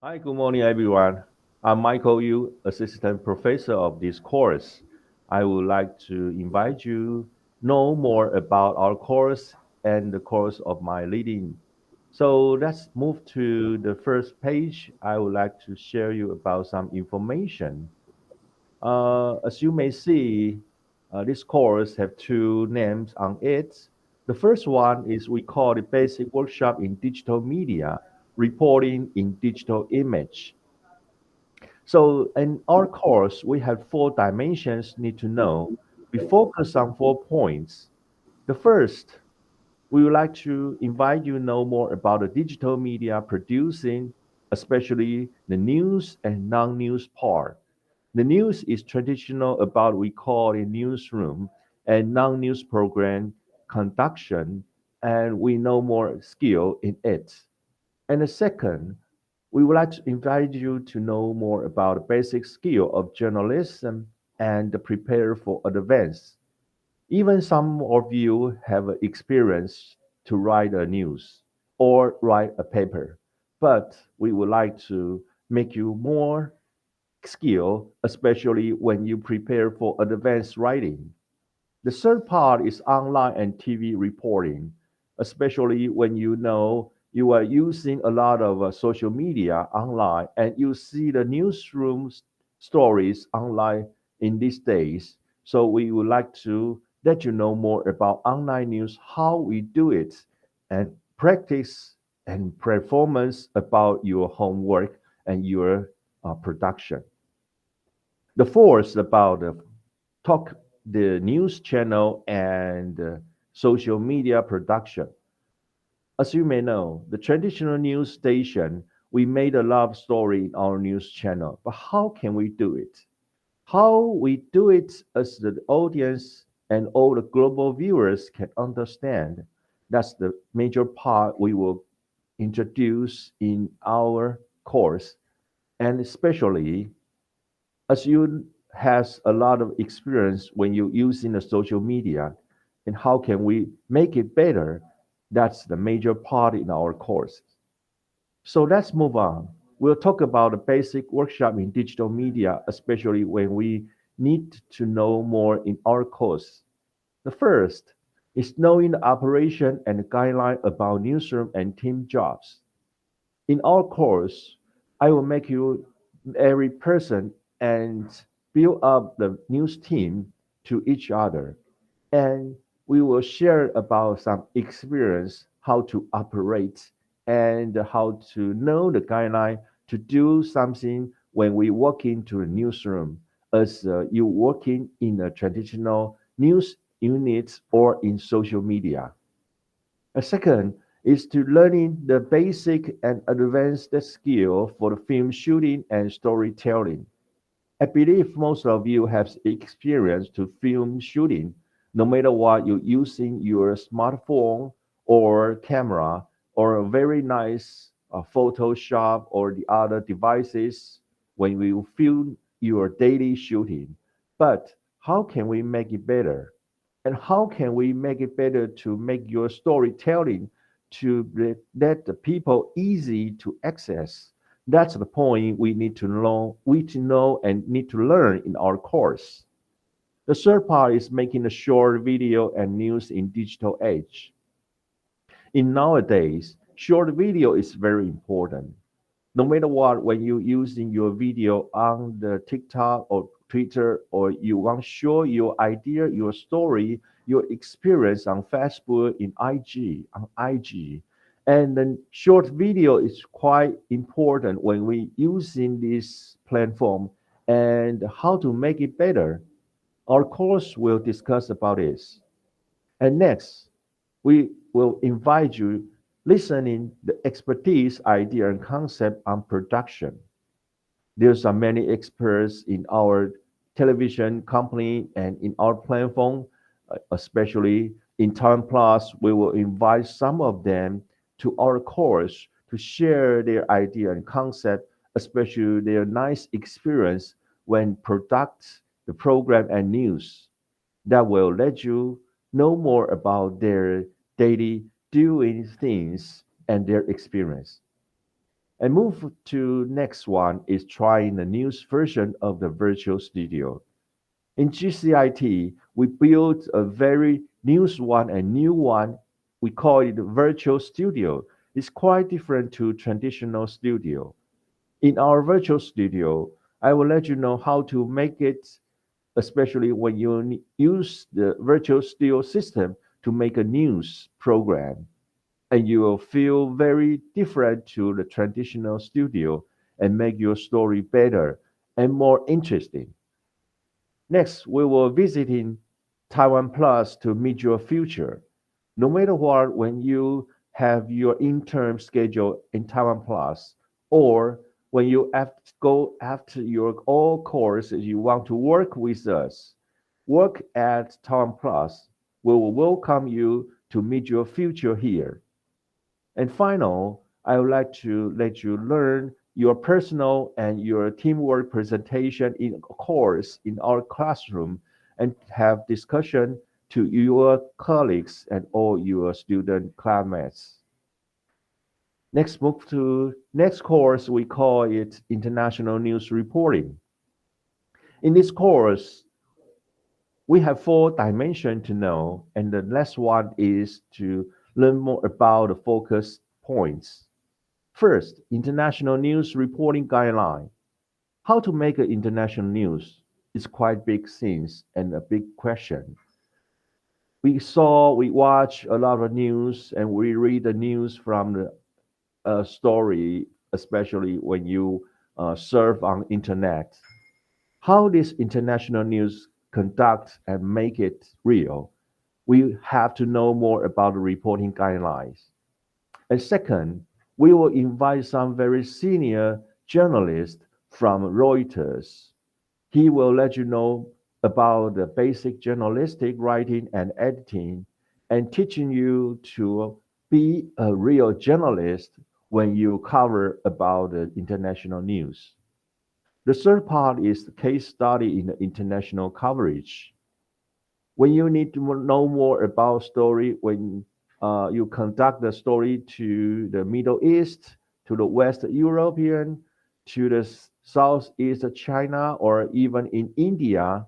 Hi, good morning, everyone. I'm Michael Yu, Assistant Professor of this course. I would like to invite you know more about our course and the course of my leading. So let's move to the first page. I would like to share you about some information. As you may see, this course have two names on it. The first one is we call the Basic Workshop in Digital Media, Reporting in Digital Image. So in our course, we have four dimensions need to know. We focus on 4 points. The first, we would like to invite you to know more about the digital media producing, especially the news and non-news part. The news is traditional about we call a newsroom and non-news program conduction, and we know more skill in it. And the second, we would like to invite you to know more about the basic skill of journalism and prepare for advance. Even some of you have experience to write a news or write a paper, but we would like to make you more skill, especially when you prepare for advanced writing. The third part is online and TV reporting, especially when you know you are using a lot of social media online and you see the newsroom stories online in these days. So we would like to let you know more about online news, how we do it, and practice and performance about your homework and your production. The fourth about talk the news channel and social media production. As you may know, the traditional news station, we made a love story in our news channel, but how can we do it? How we do it as the audience and all the global viewers can understand. That's the major part we will introduce in our course, and especially as you has a lot of experience when you using the social media and how can we make it better, that's the major part in our course. So let's move on. We'll talk about the basic workshop in digital media, especially when we need to know more in our course. The first is knowing the operation and guideline about newsroom and team jobs. In our course, I will make you every person and build up the news team to each other. And we will share about some experience, how to operate and how to know the guideline to do something when we walk into a newsroom as you working in a traditional news unit or in social media. A second is to learning the basic and advanced skill for the film shooting and storytelling. I believe most of you have experience to film shooting, no matter what you're using your smartphone or camera or a very nice Photoshop or the other devices when we film your daily shooting. But how can we make it better? And how can we make it better to make your storytelling to let the people easy to access? That's the point we need to know, and need to learn in our course. The third part is making a short video and news in digital age. In nowadays, short video is very important. No matter what, when you're using your video on the TikTok or Twitter, or you want to show your idea, your story, your experience on Facebook, on IG. And then short video is quite important when we using this platform and how to make it better. Our course will discuss about this. And next, we will invite you listening the expertise, idea, and concept on production. There's are many experts in our television company and in our platform, especially in Time Plus. We will invite some of them to our course to share their idea and concept, especially their nice experience when product the program and news that will let you know more about their daily doing things and their experience. And move to next one is trying the newest version of the virtual studio. In GCIT, we built a very new one. We call it virtual studio. It's quite different to traditional studio. In our virtual studio, I will let you know how to make it, especially when you use the virtual studio system to make a news program. And you will feel very different to the traditional studio and make your story better and more interesting. Next, we will visiting Taiwan Plus to meet your future. No matter what, when you have your intern schedule in Taiwan Plus, or when you have to go after your all courses, you want to work with us, work at Taiwan Plus. We will welcome you to meet your future here. And final, I would like to let you learn your personal and your teamwork presentation in a course in our classroom and have discussion to your colleagues and all your student classmates. Next, move to next course, we call it International News Reporting. In this course, we have 4 dimensions to know, and the last one is to learn more about the focus points. First, international news reporting guideline. How to make an international news is quite big things and a big question. We watch a lot of news and we read the news from the story, especially when you surf on internet. How this international news conduct and make it real, we have to know more about the reporting guidelines. And second, we will invite some very senior journalist from Reuters. He will let you know about the basic journalistic writing and editing and teaching you to be a real journalist when you cover about the international news. The third part is the case study in the international coverage. When you need to know more about story, when you conduct the story to the Middle East, to the West European, to the Southeast China, or even in India,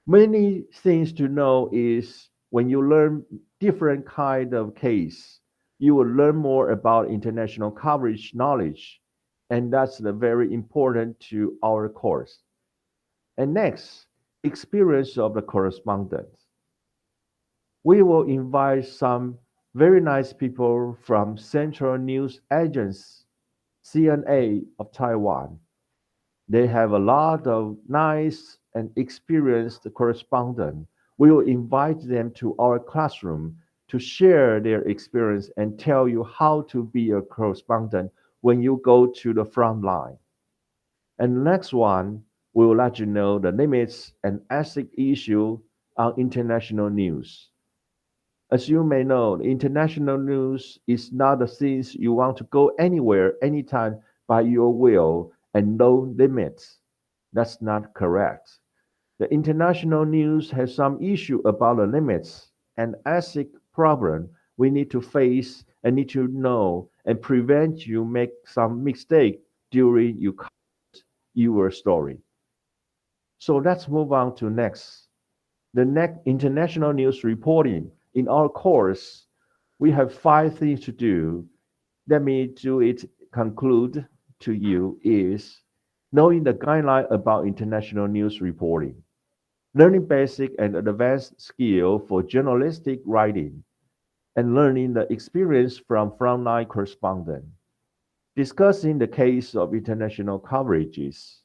many things to know is when you learn different kind of case, you will learn more about international coverage knowledge, and that's the very important to our course. And next, experience of the correspondent. We will invite some very nice people from Central News Agency, CNA of Taiwan. They have a lot of nice and experienced correspondents. We will invite them to our classroom to share their experience and tell you how to be a correspondent when you go to the front line. And the next one, we will let you know the limits and ethics issue on international news. As you may know, international news is not the things you want to go anywhere, anytime by your will and no limits. That's not correct. The international news has some issue about the limits and ethic problem we need to face and need to know and prevent you make some mistake during your story. So let's move on to next. The next international news reporting. In our course, we have 5 things to do. Let me do it conclude to you is knowing the guideline about international news reporting, learning basic and advanced skill for journalistic writing, and learning the experience from frontline correspondent, discussing the case of international coverages,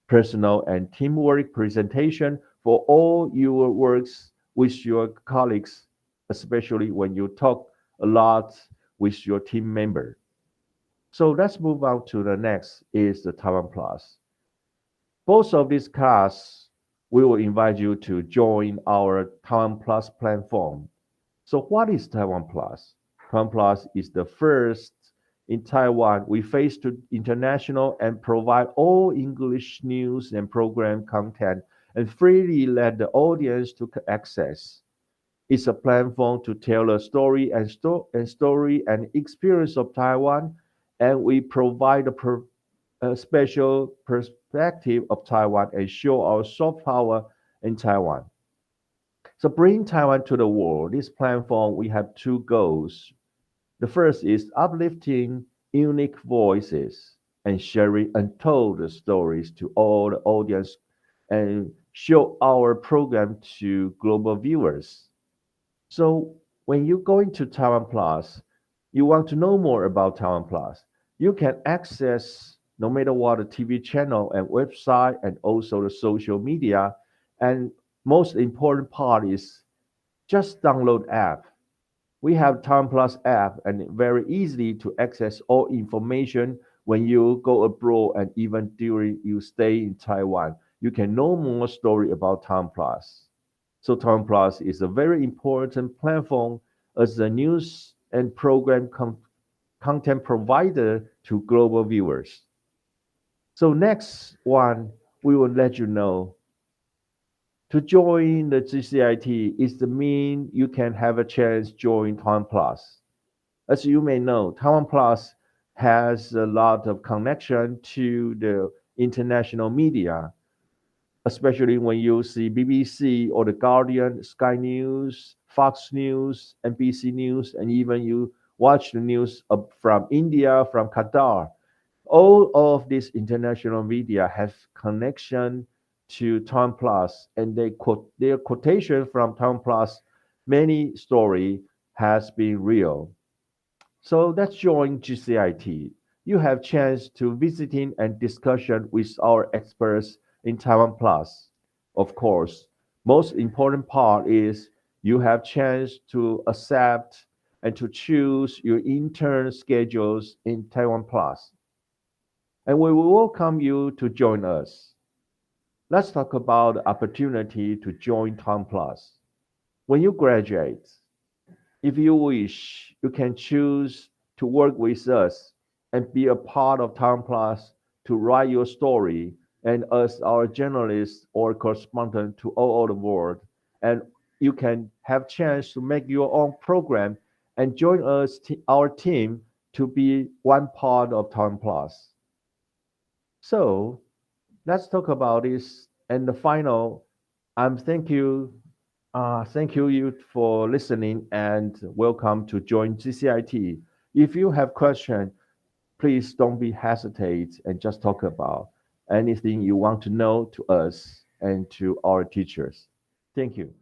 personal and teamwork presentation for all your works with your colleagues, especially when you talk a lot with your team member. So let's move on to the next is the Taiwan Plus. Both of these class, we will invite you to join our Taiwan Plus platform. So what is Taiwan Plus? Taiwan Plus is the first in Taiwan. We face to international and provide all English news and program content and freely let the audience to access. It's a platform to tell a story and story and experience of Taiwan and we provide a special perspective of Taiwan and show our soft power in Taiwan. So bring Taiwan to the world. This platform, we have two goals. The first is uplifting unique voices and sharing untold stories to all the audience and show our program to global viewers. So when you go into Taiwan Plus, you want to know more about Taiwan Plus, you can access no matter what the TV channel and website and also the social media. And most important part is just download app. We have Taiwan Plus app and very easy to access all information when you go abroad and even during you stay in Taiwan. You can know more story about Taiwan Plus. So Taiwan Plus is a very important platform as a news and program content provider to global viewers. So next one, we will let you know to join the GCIT is the mean you can have a chance join Taiwan Plus. As you may know, Taiwan Plus has a lot of connection to the international media, especially when you see BBC or The Guardian, Sky News, Fox News, NBC News, and even you watch the news from India, from Qatar. All of these international media have connection to Taiwan Plus, and they quote their quotation from Taiwan Plus. Many story has been real. So let's join GCIT. You have chance to visiting and discussion with our experts in Taiwan Plus. Of course, most important part is you have chance to accept and to choose your intern schedules in Taiwan Plus. And we will welcome you to join us. Let's talk about the opportunity to join Taiwan Plus. When you graduate, if you wish, you can choose to work with us and be a part of Taiwan Plus to write your story and as our journalist or correspondent to all over the world. And you can have chance to make your own program and join us, our team, to be one part of Taiwan Plus. So let's talk about this. And the final, thank you for listening and welcome to join GCIT. If you have questions, please don't be hesitate and just talk about anything you want to know to us and to our teachers. Thank you.